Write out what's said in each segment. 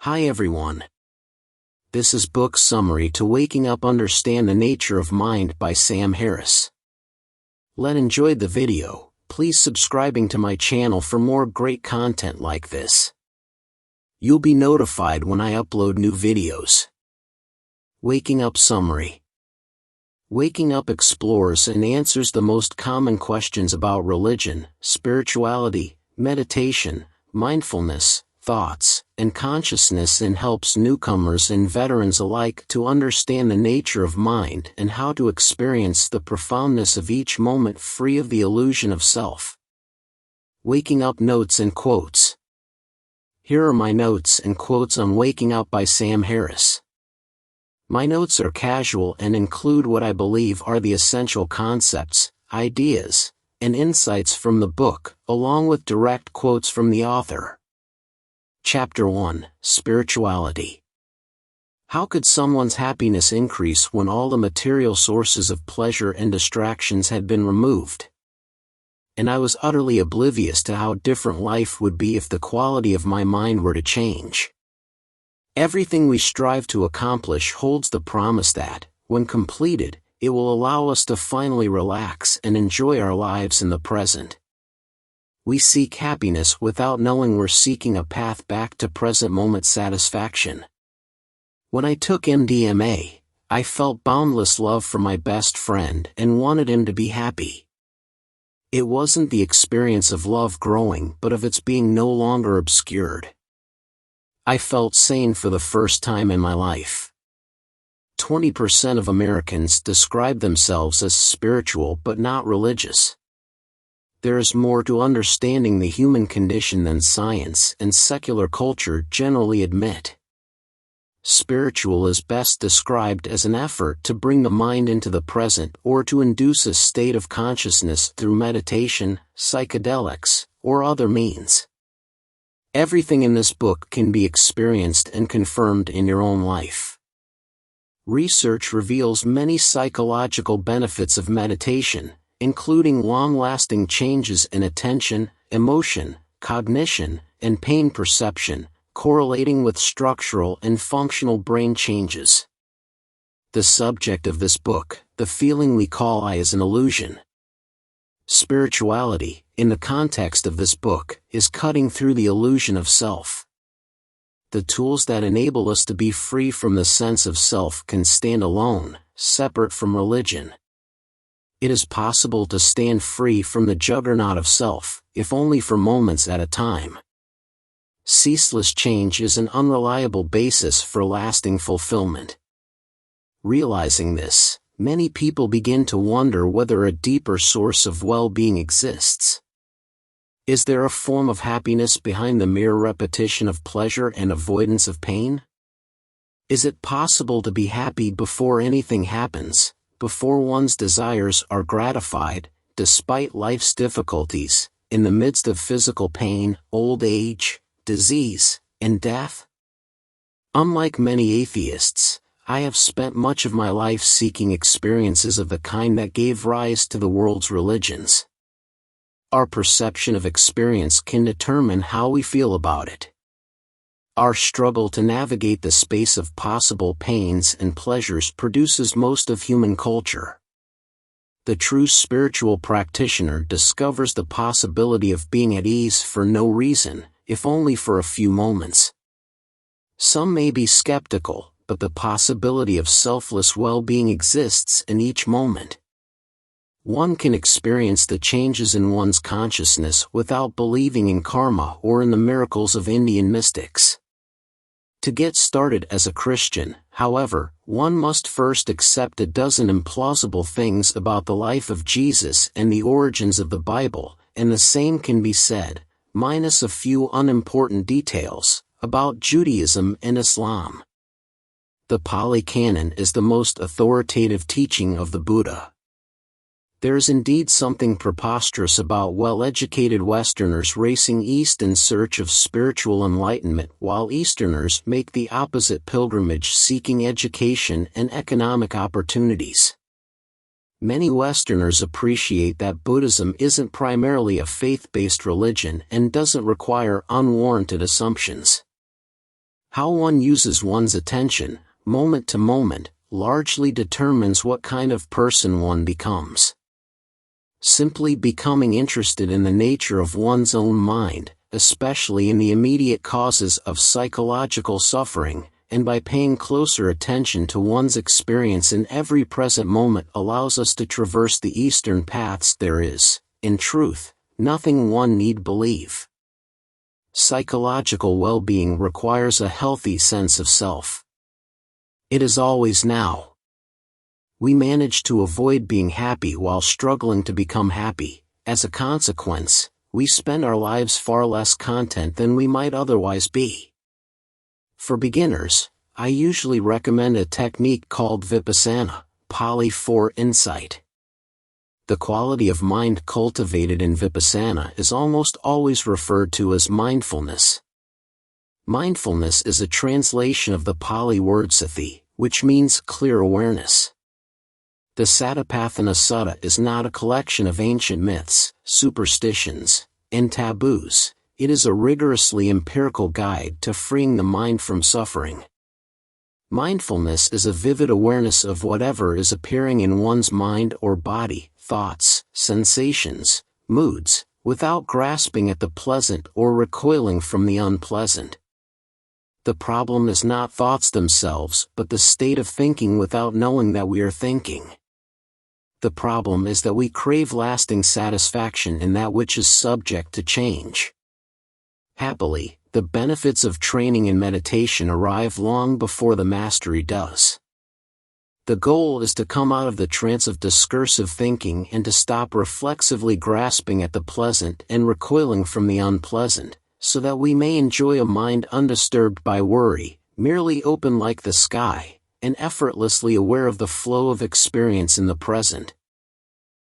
Hi everyone. This is book summary to Waking Up Understand the Nature of Mind by Sam Harris. Let's enjoy the video. Please subscribing to my channel for more great content like this. You'll be notified when I upload new videos. Waking Up Summary. Waking Up explores and answers the most common questions about religion, spirituality, meditation, mindfulness, thoughts, and consciousness, and helps newcomers and veterans alike to understand the nature of mind and how to experience the profoundness of each moment free of the illusion of self. Waking Up Notes and Quotes. Here are my notes and quotes on Waking Up by Sam Harris. My notes are casual and include what I believe are the essential concepts, ideas, and insights from the book, along with direct quotes from the author. Chapter 1, Spirituality. How could someone's happiness increase when all the material sources of pleasure and distractions had been removed? And I was utterly oblivious to how different life would be if the quality of my mind were to change. Everything we strive to accomplish holds the promise that, when completed, it will allow us to finally relax and enjoy our lives in the present. We seek happiness without knowing we're seeking a path back to present moment satisfaction. When I took MDMA, I felt boundless love for my best friend and wanted him to be happy. It wasn't the experience of love growing, but of its being no longer obscured. I felt sane for the first time in my life. 20% of Americans describe themselves as spiritual but not religious. There is more to understanding the human condition than science and secular culture generally admit. Spiritual is best described as an effort to bring the mind into the present or to induce a state of consciousness through meditation, psychedelics, or other means. Everything in this book can be experienced and confirmed in your own life. Research reveals many psychological benefits of meditation, including long-lasting changes in attention, emotion, cognition, and pain perception, correlating with structural and functional brain changes. The subject of this book, the feeling we call I, is an illusion. Spirituality, in the context of this book, is cutting through the illusion of self. The tools that enable us to be free from the sense of self can stand alone, separate from religion. It is possible to stand free from the juggernaut of self, if only for moments at a time. Ceaseless change is an unreliable basis for lasting fulfillment. Realizing this, many people begin to wonder whether a deeper source of well-being exists. Is there a form of happiness behind the mere repetition of pleasure and avoidance of pain? Is it possible to be happy before anything happens, before one's desires are gratified, despite life's difficulties, in the midst of physical pain, old age, disease, and death? Unlike many atheists, I have spent much of my life seeking experiences of the kind that gave rise to the world's religions. Our perception of experience can determine how we feel about it. Our struggle to navigate the space of possible pains and pleasures produces most of human culture. The true spiritual practitioner discovers the possibility of being at ease for no reason, if only for a few moments. Some may be skeptical, but the possibility of selfless well-being exists in each moment. One can experience the changes in one's consciousness without believing in karma or in the miracles of Indian mystics. To get started as a Christian, however, one must first accept a dozen implausible things about the life of Jesus and the origins of the Bible, and the same can be said, minus a few unimportant details, about Judaism and Islam. The Pali Canon is the most authoritative teaching of the Buddha. There is indeed something preposterous about well-educated Westerners racing east in search of spiritual enlightenment while Easterners make the opposite pilgrimage seeking education and economic opportunities. Many Westerners appreciate that Buddhism isn't primarily a faith-based religion and doesn't require unwarranted assumptions. How one uses one's attention, moment to moment, largely determines what kind of person one becomes. Simply becoming interested in the nature of one's own mind, especially in the immediate causes of psychological suffering, and by paying closer attention to one's experience in every present moment, allows us to traverse the eastern paths. There is, in truth, nothing one need believe. Psychological well-being requires a healthy sense of self. It is always now. We manage to avoid being happy while struggling to become happy. As a consequence, we spend our lives far less content than we might otherwise be. For beginners, I usually recommend a technique called Vipassana, Pali for insight. The quality of mind cultivated in Vipassana is almost always referred to as mindfulness. Mindfulness is a translation of the Pali word sati, which means clear awareness. The Satipatthana Sutta is not a collection of ancient myths, superstitions, and taboos. It is a rigorously empirical guide to freeing the mind from suffering. Mindfulness is a vivid awareness of whatever is appearing in one's mind or body, thoughts, sensations, moods, without grasping at the pleasant or recoiling from the unpleasant. The problem is not thoughts themselves, but the state of thinking without knowing that we are thinking. The problem is that we crave lasting satisfaction in that which is subject to change. Happily, the benefits of training in meditation arrive long before the mastery does. The goal is to come out of the trance of discursive thinking and to stop reflexively grasping at the pleasant and recoiling from the unpleasant, so that we may enjoy a mind undisturbed by worry, merely open like the sky, and effortlessly aware of the flow of experience in the present.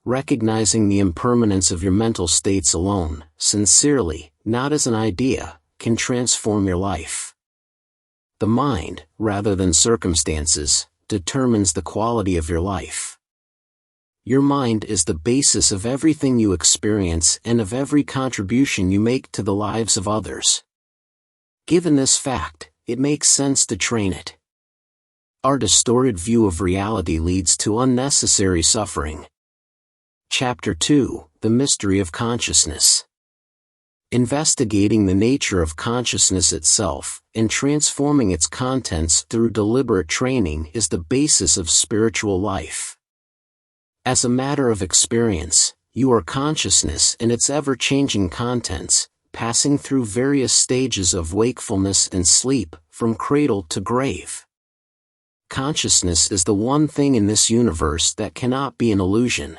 Recognizing the impermanence of your mental states alone, sincerely, not as an idea, can transform your life. The mind, rather than circumstances, determines the quality of your life. Your mind is the basis of everything you experience and of every contribution you make to the lives of others. Given this fact, it makes sense to train it. Our distorted view of reality leads to unnecessary suffering. Chapter 2: The Mystery of Consciousness. Investigating the nature of consciousness itself, and transforming its contents through deliberate training is the basis of spiritual life. As a matter of experience, you are consciousness and its ever-changing contents, passing through various stages of wakefulness and sleep, from cradle to grave. Consciousness is the one thing in this universe that cannot be an illusion.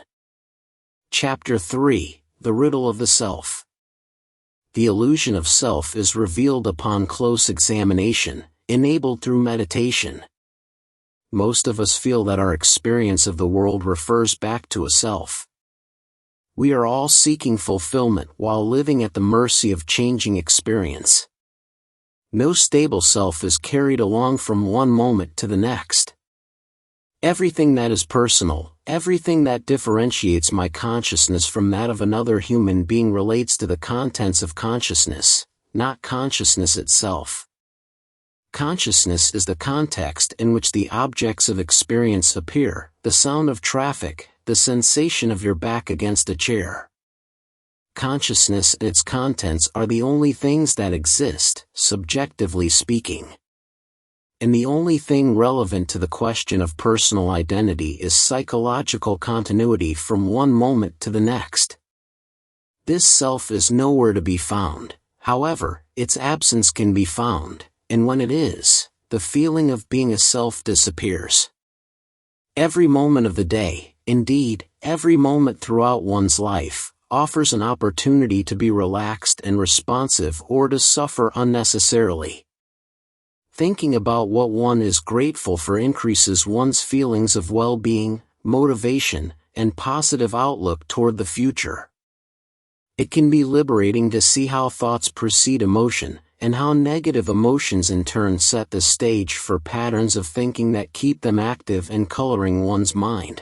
Chapter 3: The Riddle of the Self. The illusion of self is revealed upon close examination, enabled through meditation. Most of us feel that our experience of the world refers back to a self. We are all seeking fulfillment while living at the mercy of changing experience. No stable self is carried along from one moment to the next. Everything that is personal, everything that differentiates my consciousness from that of another human being relates to the contents of consciousness, not consciousness itself. Consciousness is the context in which the objects of experience appear, the sound of traffic, the sensation of your back against a chair. Consciousness and its contents are the only things that exist, subjectively speaking. And the only thing relevant to the question of personal identity is psychological continuity from one moment to the next. This self is nowhere to be found, however, its absence can be found, and when it is, the feeling of being a self disappears. Every moment of the day, indeed, every moment throughout one's life, offers an opportunity to be relaxed and responsive or to suffer unnecessarily. Thinking about what one is grateful for increases one's feelings of well-being, motivation, and positive outlook toward the future. It can be liberating to see how thoughts precede emotion, and how negative emotions in turn set the stage for patterns of thinking that keep them active and coloring one's mind.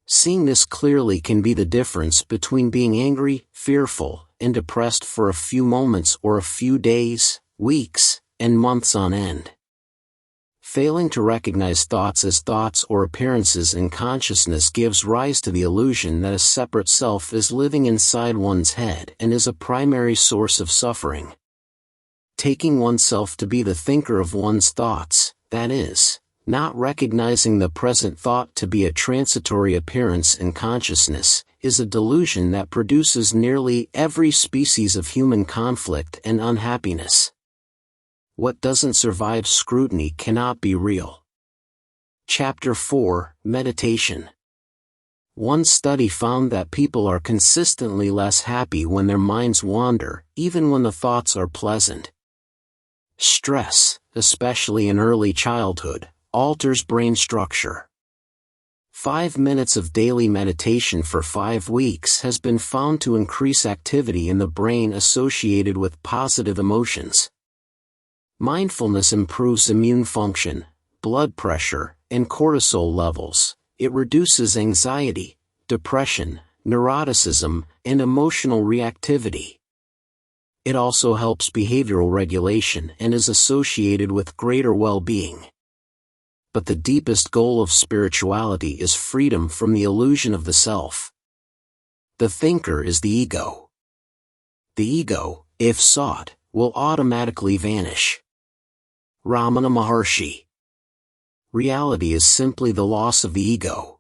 Seeing this clearly can be the difference between being angry, fearful, and depressed for a few moments or a few days, weeks, and months on end. Failing to recognize thoughts as thoughts or appearances in consciousness gives rise to the illusion that a separate self is living inside one's head and is a primary source of suffering. Taking oneself to be the thinker of one's thoughts, that is, not recognizing the present thought to be a transitory appearance in consciousness, is a delusion that produces nearly every species of human conflict and unhappiness. What doesn't survive scrutiny cannot be real. Chapter 4, Meditation. One study found that people are consistently less happy when their minds wander, even when the thoughts are pleasant. Stress, especially in early childhood, alters brain structure. 5 minutes of daily meditation for 5 weeks has been found to increase activity in the brain associated with positive emotions. Mindfulness improves immune function, blood pressure, and cortisol levels. It reduces anxiety, depression, neuroticism, and emotional reactivity. It also helps behavioral regulation and is associated with greater well-being. But the deepest goal of spirituality is freedom from the illusion of the self. The thinker is the ego. The ego, if sought, will automatically vanish. Ramana Maharshi. Reality is simply the loss of the ego.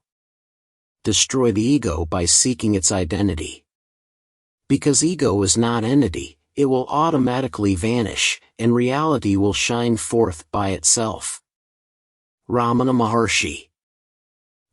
Destroy the ego by seeking its identity. Because ego is not entity, it will automatically vanish, and reality will shine forth by itself. Ramana Maharshi.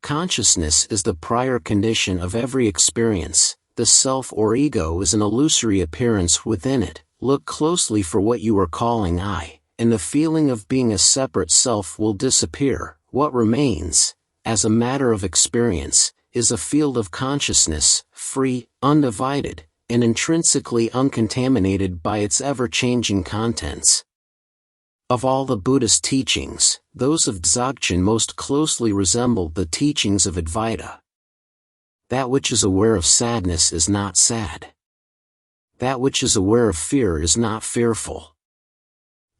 Consciousness is the prior condition of every experience. The self or ego is an illusory appearance within it. Look closely for what you are calling I, and the feeling of being a separate self will disappear. What remains, as a matter of experience, is a field of consciousness, free, undivided, and intrinsically uncontaminated by its ever-changing contents. Of all the Buddhist teachings, those of Dzogchen most closely resemble the teachings of Advaita. That which is aware of sadness is not sad. That which is aware of fear is not fearful.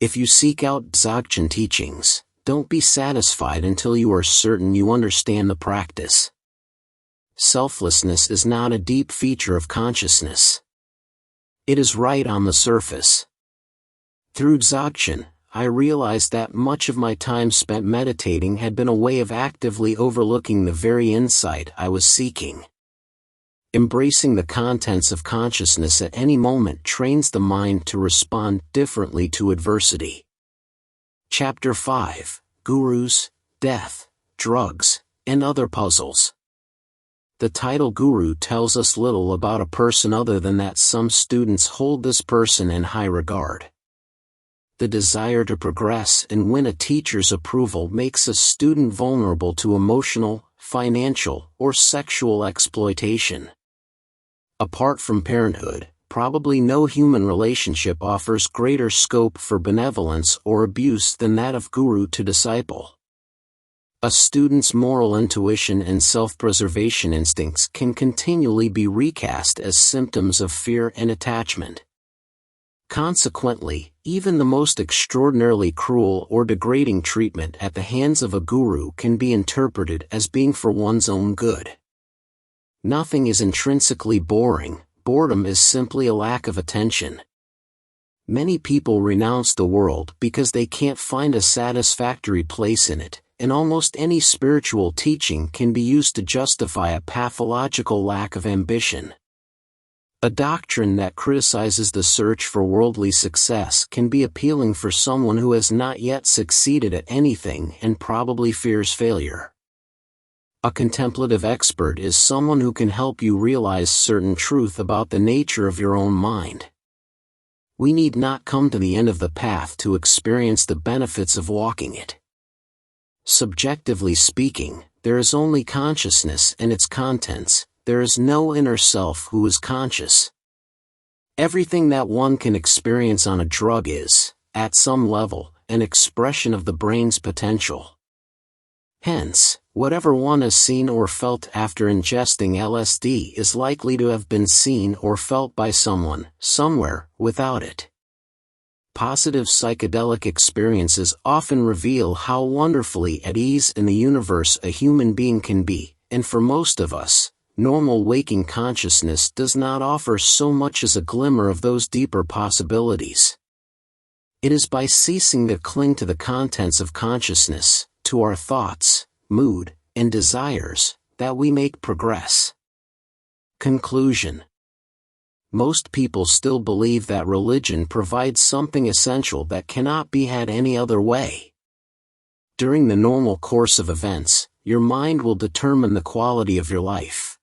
If you seek out Dzogchen teachings, don't be satisfied until you are certain you understand the practice. Selflessness is not a deep feature of consciousness. It is right on the surface. Through Dzogchen, I realized that much of my time spent meditating had been a way of actively overlooking the very insight I was seeking. Embracing the contents of consciousness at any moment trains the mind to respond differently to adversity. Chapter 5, Gurus, Death, Drugs, and Other Puzzles. The title Guru tells us little about a person other than that some students hold this person in high regard. The desire to progress and win a teacher's approval makes a student vulnerable to emotional, financial, or sexual exploitation. Apart from parenthood, probably no human relationship offers greater scope for benevolence or abuse than that of guru to disciple. A student's moral intuition and self-preservation instincts can continually be recast as symptoms of fear and attachment. Consequently, even the most extraordinarily cruel or degrading treatment at the hands of a guru can be interpreted as being for one's own good. Nothing is intrinsically boring. Boredom is simply a lack of attention. Many people renounce the world because they can't find a satisfactory place in it, and almost any spiritual teaching can be used to justify a pathological lack of ambition. A doctrine that criticizes the search for worldly success can be appealing for someone who has not yet succeeded at anything and probably fears failure. A contemplative expert is someone who can help you realize certain truth about the nature of your own mind. We need not come to the end of the path to experience the benefits of walking it. Subjectively speaking, there is only consciousness and its contents. There is no inner self who is conscious. Everything that one can experience on a drug is, at some level, an expression of the brain's potential. Hence, whatever one has seen or felt after ingesting LSD is likely to have been seen or felt by someone, somewhere, without it. Positive psychedelic experiences often reveal how wonderfully at ease in the universe a human being can be, and for most of us, normal waking consciousness does not offer so much as a glimmer of those deeper possibilities. It is by ceasing to cling to the contents of consciousness, to our thoughts, mood, and desires, that we make progress. Conclusion. Most people still believe that religion provides something essential that cannot be had any other way. During the normal course of events, your mind will determine the quality of your life.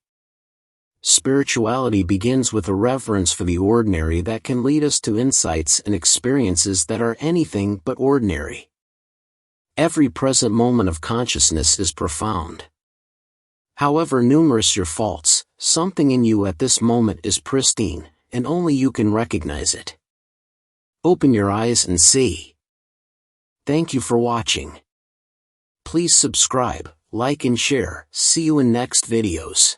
Spirituality begins with a reverence for the ordinary that can lead us to insights and experiences that are anything but ordinary. Every present moment of consciousness is profound. However numerous your faults, something in you at this moment is pristine, and only you can recognize it. Open your eyes and see. Thank you for watching. Please subscribe, like and share. See you in next videos.